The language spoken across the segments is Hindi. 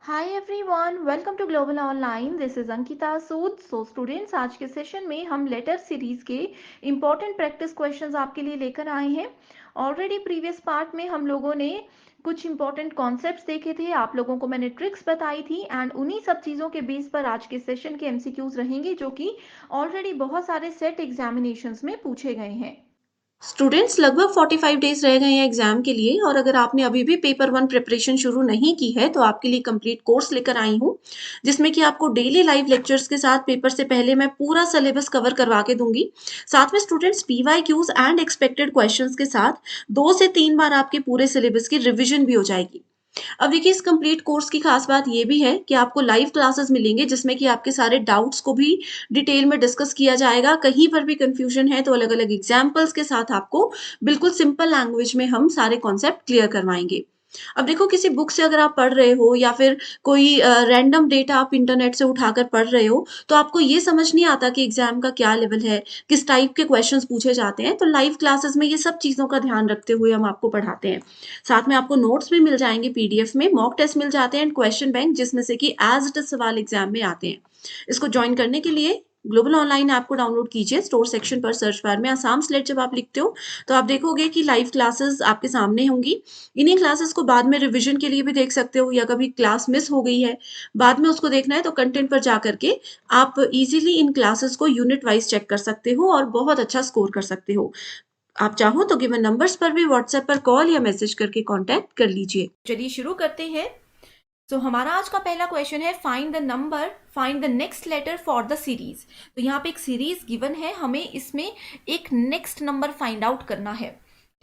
Hi everyone, welcome to global online. This is Ankita Sood. So students, आज के सेशन में हम लेटर सीरीज के इम्पॉर्टेंट प्रैक्टिस क्वेश्चंस आपके लिए लेकर आए हैं। ऑलरेडी प्रीवियस पार्ट में हम लोगों ने कुछ इंपॉर्टेंट कॉन्सेप्ट्स देखे थे, आप लोगों को मैंने ट्रिक्स बताई थी एंड उन्हीं सब चीज़ों के बेस पर आज के सेशन के एमसीक्यूज रहेंगे, जो कि ऑलरेडी बहुत सारे सेट एग्जामिनेशंस में पूछे गए हैं। स्टूडेंट्स लगभग 45 डेज रह गए हैं एग्जाम के लिए और अगर आपने अभी भी पेपर वन प्रिपरेशन शुरू नहीं की है तो आपके लिए कंप्लीट कोर्स लेकर आई हूँ जिसमें कि आपको डेली लाइव लेक्चर्स के साथ पेपर से पहले मैं पूरा सिलेबस कवर करवा के दूंगी। साथ में students PY Qs and expected questions के साथ 2 से 3 बार आपके पूरे सिलेबस की रिविजन भी हो जाएगी। अब देखिए, इस कंप्लीट कोर्स की खास बात ये भी है कि आपको लाइव क्लासेस मिलेंगे जिसमें कि आपके सारे डाउट्स को भी डिटेल में डिस्कस किया जाएगा। कहीं पर भी कंफ्यूजन है तो अलग-अलग एग्जांपल्स के साथ आपको बिल्कुल सिंपल लैंग्वेज में हम सारे कॉन्सेप्ट क्लियर करवाएँगे। अब देखो, किसी बुक से अगर आप पढ़ रहे हो या फिर कोई रैंडम डेटा आप इंटरनेट से उठाकर पढ़ रहे हो, तो आपको ये समझ नहीं आता कि एग्ज़ाम का क्या लेवल है, किस टाइप के क्वेश्चंस पूछे जाते हैं। तो लाइव क्लासेस में ये सब चीज़ों का ध्यान रखते हुए हम आपको पढ़ाते हैं। साथ में आपको नोट्स भी मिल जाएँगे पीडीएफ में, मॉक टेस्ट मिल जाते हैं एंड क्वेश्चन बैंक जिसमें से कि एज़ इट इज़ सवाल एग्ज़ाम में आते हैं। इसको जॉइन करने के लिए ग्लोबल ऑनलाइन ऐप को डाउनलोड कीजिए। स्टोर सेक्शन पर सर्च बार में आसाम स्लेट जब आप लिखते हो, तो आप देखोगे कि लाइव क्लासेस आपके सामने होंगी। इन्हीं क्लासेस को बाद में रिवीजन के लिए भी देख सकते हो या कभी क्लास मिस हो गई है, बाद में उसको देखना है तो कंटेंट पर जा करके आप इज़िली इन क्लासेस को यूनिट वाइज़ चेक कर सकते हो और बहुत अच्छा स्कोर कर सकते हो। आप चाहो तो गिवन नंबर्स पर भी व्हाट्सएप पर कॉल या मैसेज करके कॉन्टैक्ट कर लीजिए। चलिए शुरू करते हैं। तो हमारा आज का पहला क्वेश्चन है, find the next letter for the series. तो यहाँ पे एक सीरीज गिवन है, हमें इसमें एक नेक्स्ट नंबर फाइंड आउट करना है।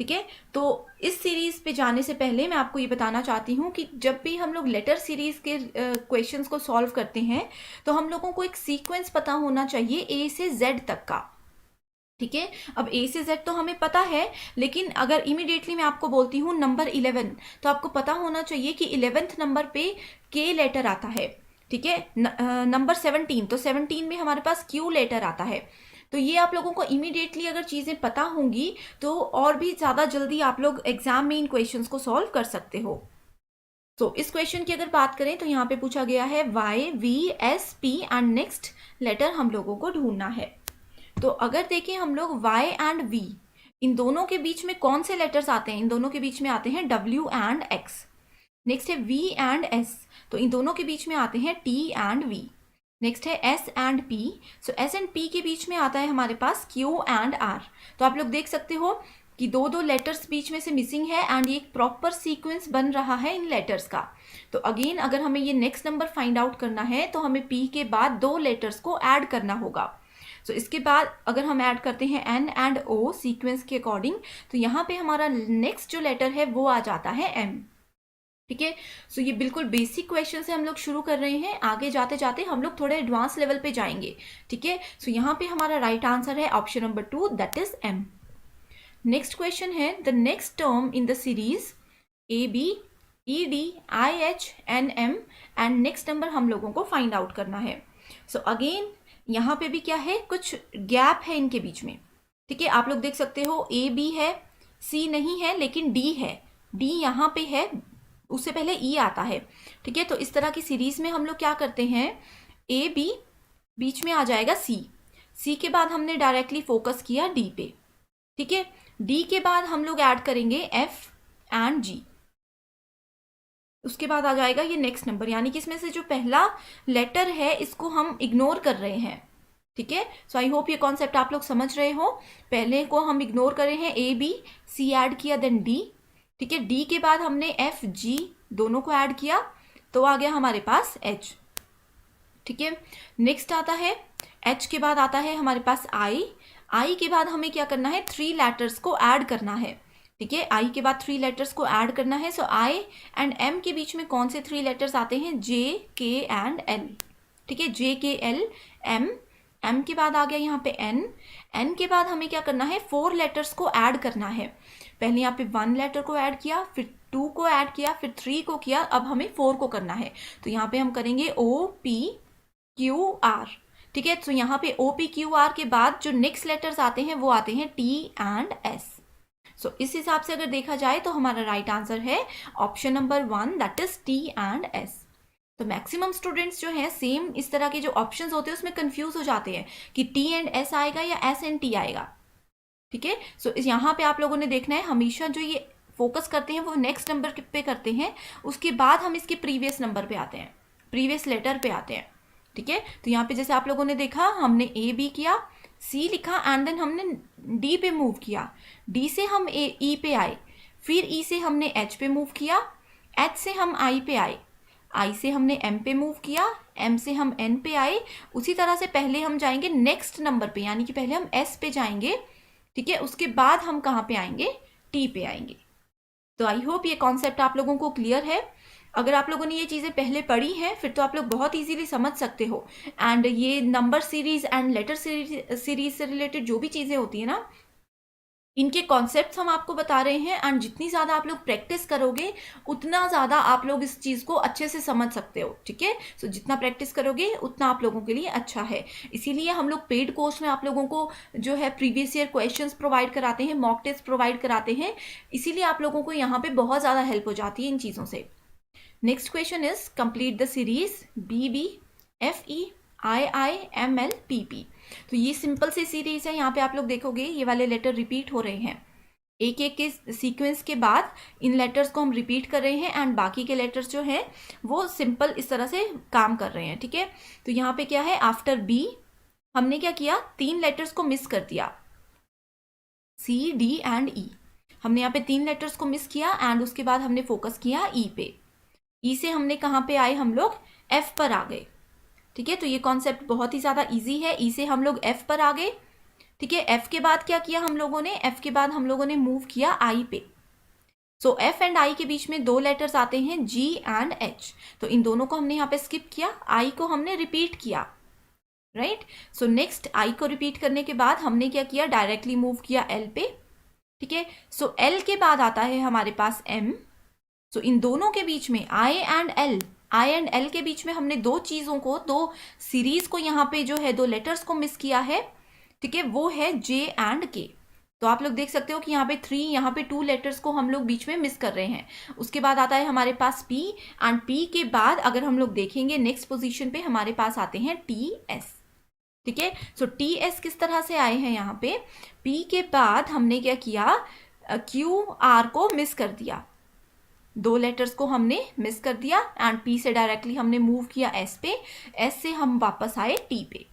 ठीक है, तो इस सीरीज पे जाने से पहले मैं आपको ये बताना चाहती हूँ कि जब भी हम लोग लेटर सीरीज के क्वेश्चंस को सॉल्व करते हैं तो हम लोगों को एक सीक्वेंस पता होना चाहिए ए से जेड तक का। ठीक है, अब ए से जेड तो हमें पता है, लेकिन अगर इमीडिएटली मैं आपको बोलती हूँ नंबर 11, तो आपको पता होना चाहिए कि 11th नंबर पे के लेटर आता है। ठीक है, नंबर 17, तो 17 में हमारे पास क्यू लेटर आता है। तो ये आप लोगों को इमीडिएटली अगर चीज़ें पता होंगी तो और भी ज़्यादा जल्दी आप लोग एग्जाम में इन क्वेश्चंस को सॉल्व कर सकते हो। तो इस क्वेश्चन की अगर बात करें तो यहाँ पे पूछा गया है Y V S P and next letter हम लोगों को ढूंढना है। तो अगर देखें हम लोग y एंड v, इन दोनों के बीच में कौन से लेटर्स आते हैं? इन दोनों के बीच में आते हैं w एंड x। नेक्स्ट है v एंड s, तो इन दोनों के बीच में आते हैं t एंड v। नेक्स्ट है s and p, so s and p के बीच में आता है हमारे पास q एंड r। तो आप लोग देख सकते हो कि दो दो लेटर्स बीच में से मिसिंग है एंड ये एक प्रॉपर सीक्वेंस बन रहा है इन लेटर्स का। तो अगेन अगर हमें ये नेक्स्ट नंबर फाइंड आउट करना है तो हमें p के बाद दो लेटर्स को ऐड करना होगा। सो इसके बाद अगर हम ऐड करते हैं एन एंड ओ सीक्वेंस के अकॉर्डिंग, तो यहाँ पे हमारा नेक्स्ट जो लेटर है वो आ जाता है एम। ठीक है, सो ये बिल्कुल बेसिक क्वेश्चन से हम लोग शुरू कर रहे हैं, आगे जाते जाते हम लोग थोड़े एडवांस लेवल पे जाएंगे। ठीक है, सो यहाँ पे हमारा राइट आंसर है option number 2, that is M. Next question है, the next term in the series A B E D I H N M and next number हम लोगों को फाइंड आउट करना है। सो अगेन यहाँ पे भी क्या है, कुछ गैप है इनके बीच में। ठीक है, आप लोग देख सकते हो ए बी है, सी नहीं है लेकिन डी है, डी यहाँ पे है, उससे पहले ई आता है। ठीक है, तो इस तरह की सीरीज में हम लोग क्या करते हैं, ए बी बीच में आ जाएगा सी, सी के बाद हमने डायरेक्टली फोकस किया डी पे। ठीक है, डी के बाद हम लोग ऐड करेंगे एफ एंड जी, उसके बाद आ जाएगा ये नेक्स्ट नंबर, यानी कि इसमें से जो पहला लेटर है इसको हम इग्नोर कर रहे हैं। ठीक है, सो आई होप ये कॉन्सेप्ट आप लोग समझ रहे हो। पहले को हम इग्नोर कर रहे हैं, ए बी, सी ऐड किया देन डी। ठीक है, डी के बाद हमने एफ जी दोनों को ऐड किया तो आ गया हमारे पास एच। ठीक है, नेक्स्ट आता है एच के बाद आता है हमारे पास आई, आई के बाद हमें क्या करना है, 3 लेटर्स को ऐड करना है। ठीक है, आई के बाद 3 लेटर्स को ऐड करना है। सो आई एंड एम के बीच में कौन से 3 लेटर्स आते हैं, जे के एंड एल। ठीक है, जे के एल एम, एम के बाद आ गया यहाँ पे एन, एन के बाद हमें क्या करना है, 4 लेटर्स को ऐड करना है। पहले यहाँ पे 1 लेटर को ऐड किया, फिर 2 को ऐड किया, फिर 3 को किया, अब हमें 4 को करना है। तो यहाँ पे हम करेंगे ओ पी क्यू आर। ठीक है, तो यहाँ पे ओ पी क्यू आर के बाद जो नेक्स्ट लेटर्स आते हैं वो आते हैं टी एंड एस। सो इस हिसाब से अगर देखा जाए तो हमारा राइट आंसर है option number 1, that is T and S. तो मैक्सिमम स्टूडेंट्स जो हैं सेम इस तरह के जो ऑप्शंस होते हैं उसमें कंफ्यूज हो जाते हैं कि टी एंड एस आएगा या एस एंड टी आएगा, ठीक है। सो यहाँ पे आप लोगों ने देखना है, हमेशा जो ये फोकस करते हैं वो नेक्स्ट नंबर पे करते हैं, उसके बाद हम इसके प्रीवियस नंबर पे आते हैं, प्रीवियस लेटर पे आते हैं, ठीक है। तो यहाँ पे जैसे आप लोगों ने देखा, हमने ए बी किया, सी लिखा एंड देन हमने डी पे मूव किया, डी से हम ई पे आए, फिर ई से हमने एच पे मूव किया, एच से हम आई पे आए, आई से हमने एम पे मूव किया, एम से हम एन पे आए। उसी तरह से पहले हम जाएंगे नेक्स्ट नंबर पे, यानी कि पहले हम एस पे जाएंगे, ठीक है, उसके बाद हम कहाँ पे आएंगे, टी पे आएंगे। तो आई होप ये कॉन्सेप्ट आप लोगों को क्लियर है। अगर आप लोगों ने ये चीज़ें पहले पढ़ी हैं फिर तो आप लोग बहुत इजीली समझ सकते हो। एंड ये number series and later series से रिलेटेड जो भी चीज़ें होती है ना, इनके कॉन्सेप्ट्स हम आपको बता रहे हैं। एंड जितनी ज़्यादा आप लोग प्रैक्टिस करोगे उतना ज़्यादा आप लोग इस चीज़ को अच्छे से समझ सकते हो, ठीक है। सो जितना प्रैक्टिस करोगे उतना आप लोगों के लिए अच्छा है। इसीलिए हम लोग पेड कोर्स में आप लोगों को जो है प्रीवियस ईयर क्वेश्चंस प्रोवाइड कराते हैं, मॉक टेस्ट प्रोवाइड कराते हैं, इसीलिए आप लोगों को यहाँ पे बहुत ज़्यादा हेल्प हो जाती है इन चीज़ों से। Next question is complete the series BBFEIIMLPP। तो ये सिंपल सी सीरीज है। यहाँ पे आप लोग देखोगे ये वाले लेटर रिपीट हो रहे हैं, एक एक के सीक्वेंस के बाद इन लेटर्स को हम रिपीट कर रहे हैं एंड बाकी के लेटर्स जो हैं वो सिंपल इस तरह से काम कर रहे हैं, ठीक है। तो यहाँ पे क्या है, आफ्टर बी हमने क्या किया, 3 लेटर्स को मिस कर दिया, C D एंड E। हमने यहाँ पे 3 लेटर्स को मिस किया एंड उसके बाद हमने फोकस किया E पे। E से हमने कहाँ पे आए, हम लोग F पर आ गए, ठीक है। तो ये कॉन्सेप्ट बहुत ही ज़्यादा इजी है। E से हम लोग F पर आ गए, ठीक है। F के बाद क्या किया हम लोगों ने, F के बाद हम लोगों ने मूव किया I पे। सो F एंड I के बीच में 2 लेटर्स आते हैं G एंड H, तो इन दोनों को हमने यहाँ पे स्किप किया, I को हमने रिपीट किया, राइट। सो नेक्स्ट I को रिपीट करने के बाद हमने क्या किया, डायरेक्टली मूव किया L पे, ठीक है। सो L के बाद आता है हमारे पास M। सो इन दोनों के बीच में I एंड L के बीच में हमने 2 चीज़ों को, 2 सीरीज को यहाँ पे जो है 2 लेटर्स को मिस किया है, ठीक है, वो है J एंड K। तो आप लोग देख सकते हो कि यहाँ पे 3, यहाँ पे 2 लेटर्स को हम लोग बीच में मिस कर रहे हैं। उसके बाद आता है हमारे पास P एंड P के बाद अगर हम लोग देखेंगे नेक्स्ट पोजीशन पे हमारे पास आते हैं TS, ठीक है। सो TS किस तरह से आए हैं, यहाँ पे P के बाद हमने क्या किया, QR को मिस कर दिया, 2 लेटर्स को हमने मिस कर दिया एंड P से डायरेक्टली हमने मूव किया S पे, S से हम वापस आए T पे।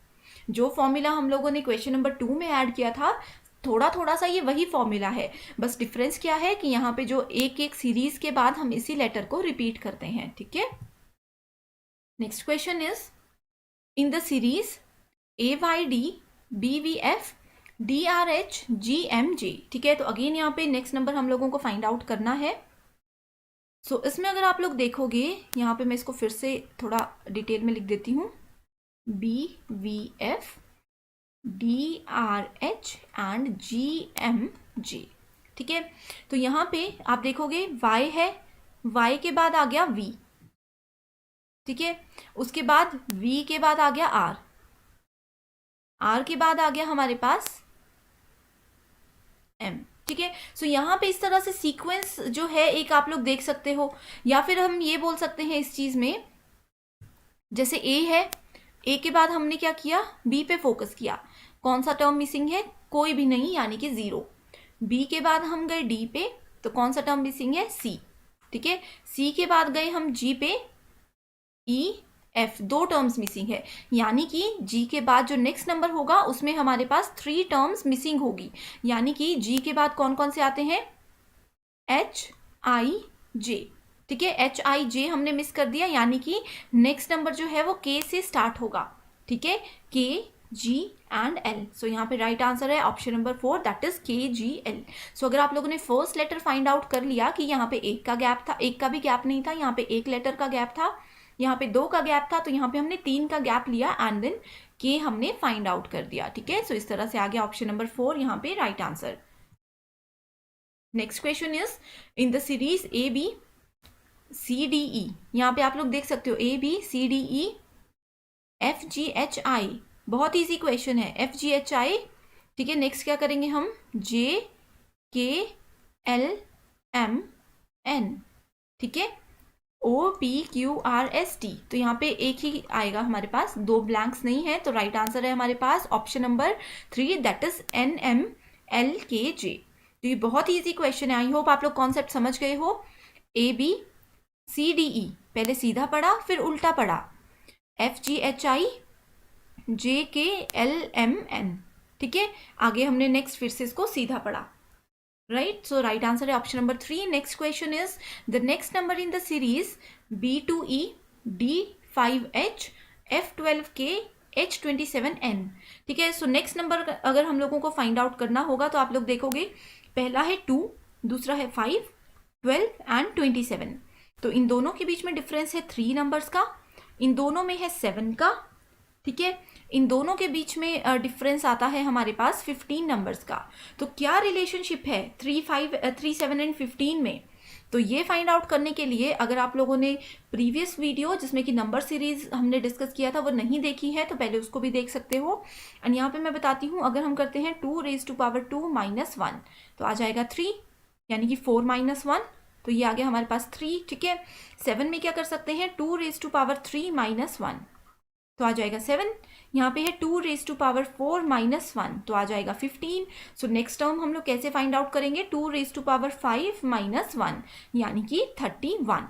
जो फॉर्मूला हम लोगों ने क्वेश्चन नंबर 2 में ऐड किया था, थोड़ा थोड़ा सा ये वही फॉर्मूला है, बस डिफरेंस क्या है कि यहाँ पे जो एक एक सीरीज के बाद हम इसी लेटर को रिपीट करते हैं, ठीक है। Next question is in the series AYD BVF DRH GMJ, ठीक है। तो अगेन यहाँ पे नेक्स्ट नंबर हम लोगों को फाइंड आउट करना है। सो इसमें अगर आप लोग देखोगे, यहाँ पे मैं इसको फिर से थोड़ा डिटेल में लिख देती हूँ, BVF DRH एंड GMJ, ठीक है। तो यहाँ पे आप देखोगे Y है, Y के बाद आ गया V, ठीक है। उसके बाद V के बाद आ गया R, R के बाद आ गया हमारे पास M, ठीक है। सो यहाँ पे इस तरह से सीक्वेंस जो है एक आप लोग देख सकते हो, या फिर हम ये बोल सकते हैं इस चीज में, जैसे A है, A के बाद हमने क्या किया, B पे फोकस किया, कौन सा टर्म मिसिंग है, कोई भी नहीं, यानी कि 0। B के बाद हम गए D पे, तो कौन सा टर्म मिसिंग है, C, ठीक है। C के बाद गए हम G पे, E F, 2 टर्म्स मिसिंग है, यानी कि G के बाद जो नेक्स्ट नंबर होगा उसमें हमारे पास 3 टर्म्स मिसिंग होगी, यानी कि G के बाद कौन कौन से आते हैं, H I J, ठीक है। H I J हमने मिस कर दिया, यानी कि नेक्स्ट नंबर जो है वो K से स्टार्ट होगा, ठीक है, K G एंड L। सो यहाँ पे राइट आंसर है option number 4, that is KGL। सो अगर आप लोगों ने फर्स्ट लेटर फाइंड आउट कर लिया कि यहाँ पे एक का गैप था, एक का भी गैप नहीं था, यहाँ पे 1 लेटर का गैप था, यहाँ पे 2 का गैप था, तो यहाँ पे हमने 3 का गैप लिया एंड देन K हमने फाइंड आउट कर दिया, ठीक है। सो इस तरह से आ गया ऑप्शन नंबर 4 यहाँ पे right answer. Next question is in the series ABCDE, यहाँ पे आप लोग देख सकते हो ABCDE FGHI, बहुत इजी क्वेश्चन है, FGHI, ठीक है। नेक्स्ट क्या करेंगे हम, JKLMN, ठीक है। OPQRST। तो यहाँ पे एक ही आएगा हमारे पास, दो ब्लैंक्स नहीं है, तो राइट आंसर है हमारे पास option number 3, that is NMLKJ। तो ये बहुत ही ईजी क्वेश्चन है, आई होप आप लोग कॉन्सेप्ट समझ गए हो। ABCDE पहले सीधा पढ़ा फिर उल्टा पढ़ा, FGHIJKLMN, ठीक है। आगे हमने नेक्स्ट फिर से इसको सीधा पढ़ा, राइट। सो राइट आंसर है option number 3। Next question is the next number in the series B2E D5H F12K H27N, ठीक है। सो नेक्स्ट नंबर अगर हम लोगों को फाइंड आउट करना होगा तो आप लोग देखोगे, पहला है 2, दूसरा है 5, 12 एंड 27। तो इन दोनों के बीच में डिफरेंस है 3 नंबर्स का, इन दोनों में है 7 का, ठीक है। इन दोनों के बीच में डिफरेंस आता है हमारे पास 15 नंबर्स का। तो क्या रिलेशनशिप है 3, 5, 3, 7 एंड 15 में? तो ये फाइंड आउट करने के लिए अगर आप लोगों ने प्रीवियस वीडियो जिसमें कि नंबर सीरीज हमने डिस्कस किया था वो नहीं देखी है तो पहले उसको भी देख सकते हो। एंड यहाँ पे मैं बताती हूँ, अगर हम करते हैं 2 raised to power 2 - 1 तो आ जाएगा 3, यानी कि 4 - 1, तो ये आ गया हमारे पास 3, ठीक है। 7 में क्या कर सकते हैं, 2 raised to power 3 - 1 तो आ जाएगा 7। यहाँ पे है 2 raised to power 4 - 1 तो आ जाएगा 15। सो नेक्स्ट टर्म हम लोग कैसे फाइंड आउट करेंगे, 2 raised to power 5 - 1 यानी कि 31,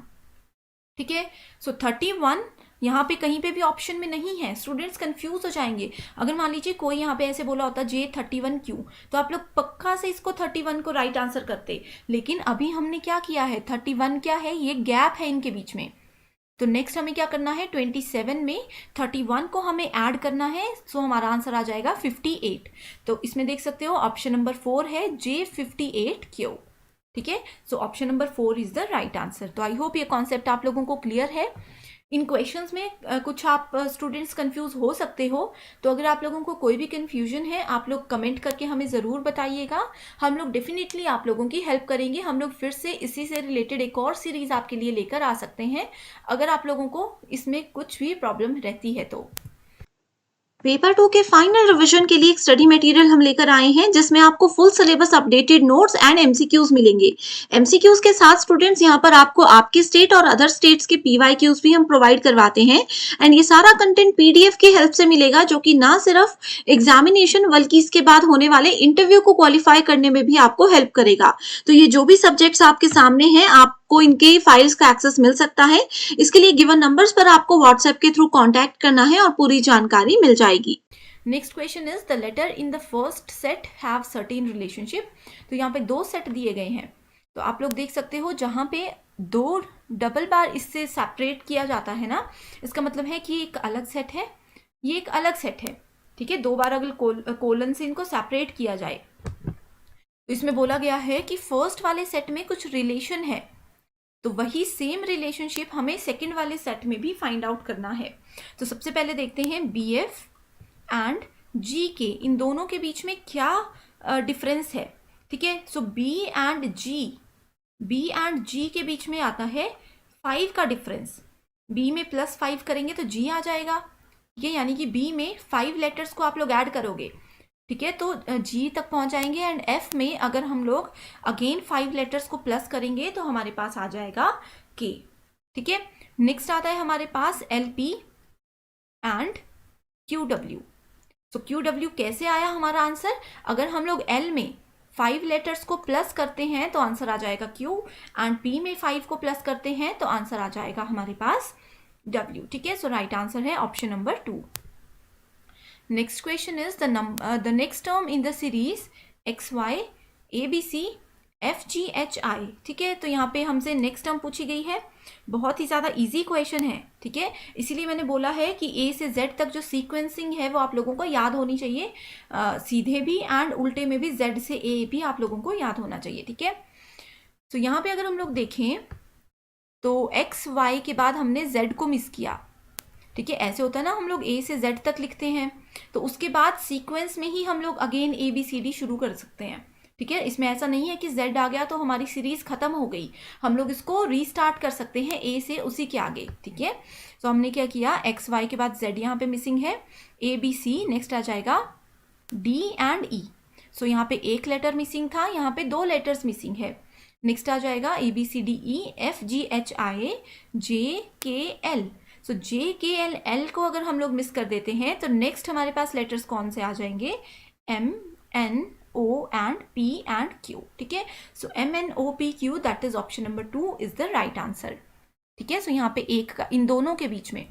ठीक है। सो 31 यहाँ पे कहीं पे भी ऑप्शन में नहीं है, स्टूडेंट्स कंफ्यूज हो जाएंगे। अगर मान लीजिए कोई यहाँ पे ऐसे बोला होता J31 क्यों, तो आप लोग पक्का से इसको 31 को राइट आंसर करते, लेकिन अभी हमने क्या किया है, 31 क्या है, ये गैप है इनके बीच में। तो नेक्स्ट हमें क्या करना है, 27 में 31 को हमें ऐड करना है, सो हमारा आंसर आ जाएगा 58। तो इसमें देख सकते हो ऑप्शन नंबर 4 है J58Q, ठीक है। So option number 4 is the right answer. तो आई होप ये कॉन्सेप्ट आप लोगों को क्लियर है। इन क्वेश्चंस में कुछ आप स्टूडेंट्स कंफ्यूज हो सकते हो, तो अगर आप लोगों को कोई भी कंफ्यूजन है आप लोग कमेंट करके हमें ज़रूर बताइएगा, हम लोग डेफिनेटली आप लोगों की हेल्प करेंगे। हम लोग फिर से इसी से रिलेटेड एक और सीरीज़ आपके लिए लेकर आ सकते हैं अगर आप लोगों को इसमें कुछ भी प्रॉब्लम रहती है तो। पेपर 2 के फाइनल रिवीजन के लिए एक स्टडी मटेरियल हम लेकर आए हैं जिसमें आपको full syllabus updated notes and MCQs मिलेंगे। एमसीक्यूज के साथ स्टूडेंट्स यहाँ पर आपको आपके स्टेट और अदर स्टेट्स के पीवाईक्यूज भी हम प्रोवाइड करवाते हैं एंड ये सारा कंटेंट पीडीएफ की हेल्प से मिलेगा जो कि ना सिर्फ एग्जामिनेशन बल्कि इसके बाद होने वाले इंटरव्यू को क्वालिफाई करने में भी आपको हेल्प करेगा। तो ये जो भी सब्जेक्ट्स आपके सामने हैं आपको इनके फाइल्स का एक्सेस मिल सकता है। इसके लिए गिवन नंबर्स पर आपको व्हाट्सएप के थ्रू कांटेक्ट करना है और पूरी जानकारी मिल जाएगी। Next question is the letter in the first set have certain relationship. तो यहाँ पे 2 सेट दिए गए हैं, तो आप लोग देख सकते हो जहाँ पे 2 डबल बार इससे सेपरेट किया जाता है ना, इसका मतलब है कि एक अलग सेट है, ये एक अलग सेट है, ठीक है। 2 बार अगर कोलन से इनको सेपरेट किया जाए तो इसमें बोला गया है कि फर्स्ट वाले सेट में कुछ रिलेशन है, तो वही सेम रिलेशनशिप हमें सेकंड वाले सेट में भी फाइंड आउट करना है। तो सबसे पहले देखते हैं BF एंड GK, इन दोनों के बीच में क्या डिफरेंस है, ठीक है। सो B एंड G के बीच में आता है 5 का डिफरेंस। B में +5 करेंगे तो G आ जाएगा, ये यानी कि B में 5 लेटर्स को आप लोग ऐड करोगे, ठीक है, तो G तक पहुंच जाएंगे। एंड F में अगर हम लोग अगेन 5 लेटर्स को प्लस करेंगे तो हमारे पास आ जाएगा K, ठीक है। नेक्स्ट आता है हमारे पास LP एंड QW। तो QW कैसे आया हमारा आंसर, अगर हम लोग L में 5 लेटर्स को प्लस करते हैं तो आंसर आ जाएगा Q, एंड P में 5 को प्लस करते हैं तो आंसर आ जाएगा हमारे पास W, ठीक है। सो राइट आंसर है option number 2। Next question is the next term in the series XY ABC FGHI, ठीक है। तो यहाँ पे हमसे नेक्स्ट टर्म पूछी गई है, बहुत ही ज़्यादा इजी क्वेश्चन है, ठीक है। इसीलिए मैंने बोला है कि A से Z तक जो सीक्वेंसिंग है वो आप लोगों को याद होनी चाहिए, सीधे भी एंड उल्टे में भी Z से A भी आप लोगों को याद होना चाहिए, ठीक है। तो यहाँ पे अगर हम लोग देखें तो XY के बाद हमने Z को मिस किया, ठीक है। ऐसे होता है ना, हम लोग A से Z तक लिखते हैं तो उसके बाद सीक्वेंस में ही हम लोग अगेन ABCD शुरू कर सकते हैं, ठीक है। इसमें ऐसा नहीं है कि Z आ गया तो हमारी सीरीज खत्म हो गई, हम लोग इसको रीस्टार्ट कर सकते हैं A से उसी के आगे, ठीक है। तो हमने क्या किया, XY के बाद Z यहाँ पे मिसिंग है, ABC, नेक्स्ट आ जाएगा D एंड E। सो यहाँ पे एक लेटर मिसिंग था, यहाँ पे 2 लेटर्स मिसिंग है, नेक्स्ट आ जाएगा ABCDEFGHIJKL। सो JKL को अगर हम लोग मिस कर देते हैं तो नेक्स्ट हमारे पास लेटर्स कौन से आ जाएंगे, MNO and P and Q। ठीक है, सो MNOPQ that is option number 2 is the right answer. ठीक है, सो यहाँ पे एक का, इन दोनों के बीच में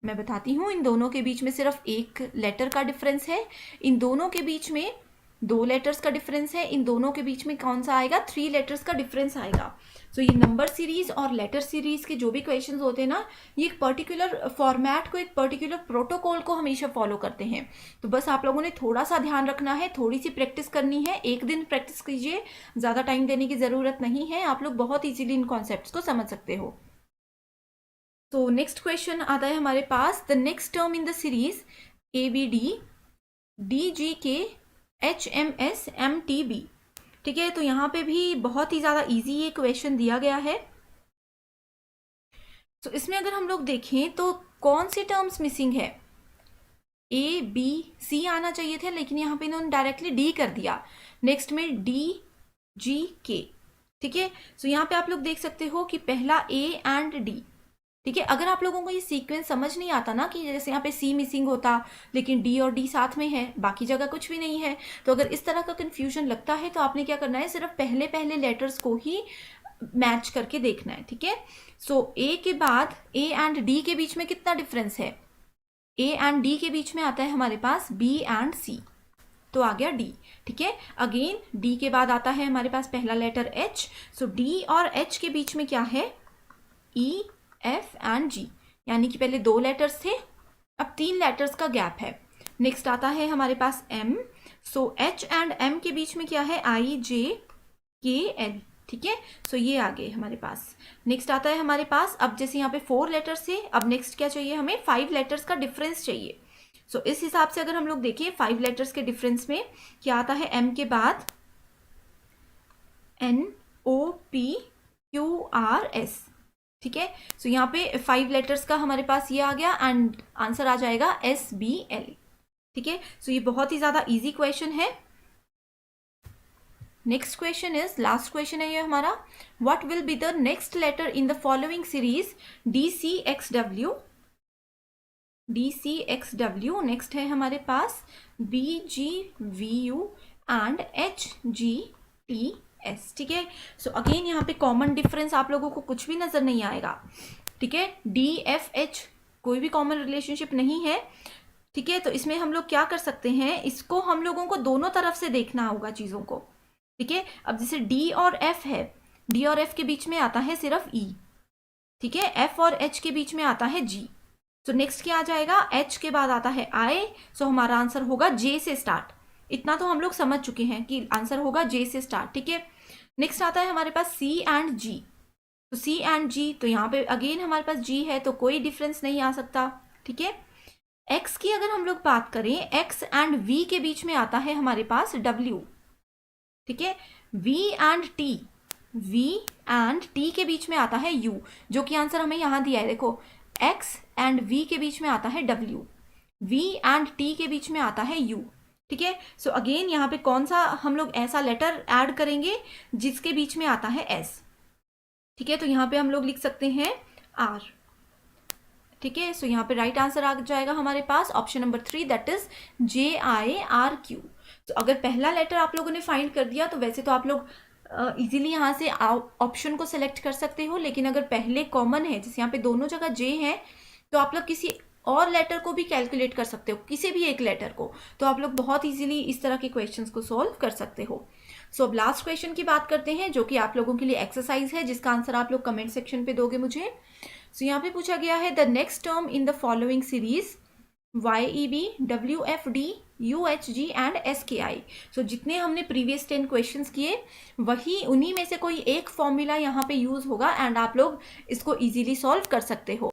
मैं बताती हूँ, इन दोनों के बीच में सिर्फ एक लेटर का डिफरेंस है, इन दोनों के बीच में 2 लेटर्स का डिफरेंस है, इन दोनों के बीच में कौन सा आएगा, 3 लेटर्स का डिफरेंस आएगा। सो ये नंबर सीरीज और लेटर सीरीज के जो भी क्वेश्चंस होते हैं ना, ये एक पर्टिकुलर फॉर्मेट को, एक पर्टिकुलर प्रोटोकॉल को हमेशा फॉलो करते हैं। तो बस आप लोगों ने थोड़ा सा ध्यान रखना है, थोड़ी सी प्रैक्टिस करनी है, एक दिन प्रैक्टिस कीजिए, ज़्यादा टाइम देने की ज़रूरत नहीं है, आप लोग बहुत ईजीली इन कॉन्सेप्ट्स को समझ सकते हो। तो नेक्स्ट क्वेश्चन आता है हमारे पास, the next term in the series ABD DGK HMS MTB। ठीक है, तो यहाँ पे भी बहुत ही ज़्यादा इजी ये क्वेश्चन दिया गया है। तो इसमें अगर हम लोग देखें तो कौन सी टर्म्स मिसिंग है, ABC आना चाहिए थे, लेकिन यहाँ पे इन्होंने डायरेक्टली D कर दिया। नेक्स्ट में DGK। ठीक है, सो यहाँ पे आप लोग देख सकते हो कि पहला A एंड D। ठीक है, अगर आप लोगों को ये सीक्वेंस समझ नहीं आता ना, कि जैसे यहाँ पे C मिसिंग होता लेकिन D और D साथ में है, बाकी जगह कुछ भी नहीं है, तो अगर इस तरह का कंफ्यूजन लगता है तो आपने क्या करना है, सिर्फ पहले पहले लेटर्स को ही मैच करके देखना है। ठीक है, सो A के बाद A एंड D के बीच में कितना डिफरेंस है, A एंड D के बीच में आता है हमारे पास B एंड C, तो आ गया D। ठीक है, अगेन D के बाद आता है हमारे पास पहला लेटर H, सो D और H के बीच में क्या है, E F एंड G, यानी कि पहले 2 लेटर्स थे, अब 3 लेटर्स का गैप है। नेक्स्ट आता है हमारे पास M, so H and M के बीच में क्या है, IJKL। ठीक है, सो ये आ गए हमारे पास। नेक्स्ट आता है हमारे पास, अब जैसे यहाँ पे 4 लेटर्स थे, अब नेक्स्ट क्या चाहिए हमें, 5 लेटर्स का डिफरेंस चाहिए। सो इस हिसाब से अगर हम लोग देखें 5 लेटर्स के डिफरेंस में क्या आता है, M के बाद NOPQRS। ठीक है, सो यहाँ पे 5 लेटर्स का हमारे पास ये आ गया एंड आंसर आ जाएगा SBL। ठीक है, सो ये बहुत ही ज़्यादा इजी क्वेश्चन है। Next question is, last question है ये हमारा, what will be the next letter in the following series DCXW। DCXW, नेक्स्ट है हमारे पास BGVU एंड HGTS। ठीक है, सो अगेन यहाँ पे कॉमन डिफरेंस आप लोगों को कुछ भी नजर नहीं आएगा। ठीक है, DFH कोई भी कॉमन रिलेशनशिप नहीं है। ठीक है, तो इसमें हम लोग क्या कर सकते हैं, इसको हम लोगों को दोनों तरफ से देखना होगा चीज़ों को। ठीक है, अब जैसे D और F है, D और F के बीच में आता है सिर्फ E। ठीक है, F और H के बीच में आता है G। सो नेक्स्ट क्या आ जाएगा, H के बाद आता है I, सो हमारा आंसर होगा J से स्टार्ट। इतना तो हम लोग समझ चुके हैं कि आंसर होगा J से स्टार्ट। ठीक है, नेक्स्ट आता है हमारे पास C एंड G, तो C एंड G, तो यहाँ पे अगेन हमारे पास G है तो कोई डिफरेंस नहीं आ सकता। ठीक है, X की अगर हम लोग बात करें, X एंड V के बीच में आता है हमारे पास W। ठीक है, V एंड T के बीच में आता है U, जो कि आंसर हमें यहाँ दिया है, देखो X एंड V के बीच में आता है W, V एंड T के बीच में आता है U। ठीक है, सो अगेन यहाँ पे कौन सा हम लोग ऐसा लेटर ऐड करेंगे जिसके बीच में आता है S। ठीक है, तो यहाँ पे हम लोग लिख सकते हैं R। ठीक है, सो यहाँ पे राइट आंसर आ जाएगा हमारे पास option number 3 that is JIRQ। तो अगर पहला लेटर आप लोगों ने फाइंड कर दिया तो वैसे तो आप लोग इजीली यहाँ से ऑप्शन को सेलेक्ट कर सकते हो, लेकिन अगर पहले कॉमन है, जैसे यहाँ पे दोनों जगह J है, तो आप लोग किसी और लेटर को भी कैलकुलेट कर सकते हो, किसी भी एक लेटर को, तो आप लोग बहुत इजीली इस तरह के क्वेश्चंस को सॉल्व कर सकते हो। सो अब लास्ट क्वेश्चन की बात करते हैं, जो कि आप लोगों के लिए एक्सरसाइज है, जिसका आंसर आप लोग कमेंट सेक्शन पे दोगे मुझे। सो यहाँ पे पूछा गया है, the next term in the following series YEB WFD UHG and SKI। सो जितने हमने प्रीवियस 10 क्वेश्चंस किए, वही उन्हीं में से कोई एक फॉर्मूला यहाँ पे यूज होगा एंड आप लोग इसको इजीली सॉल्व कर सकते हो।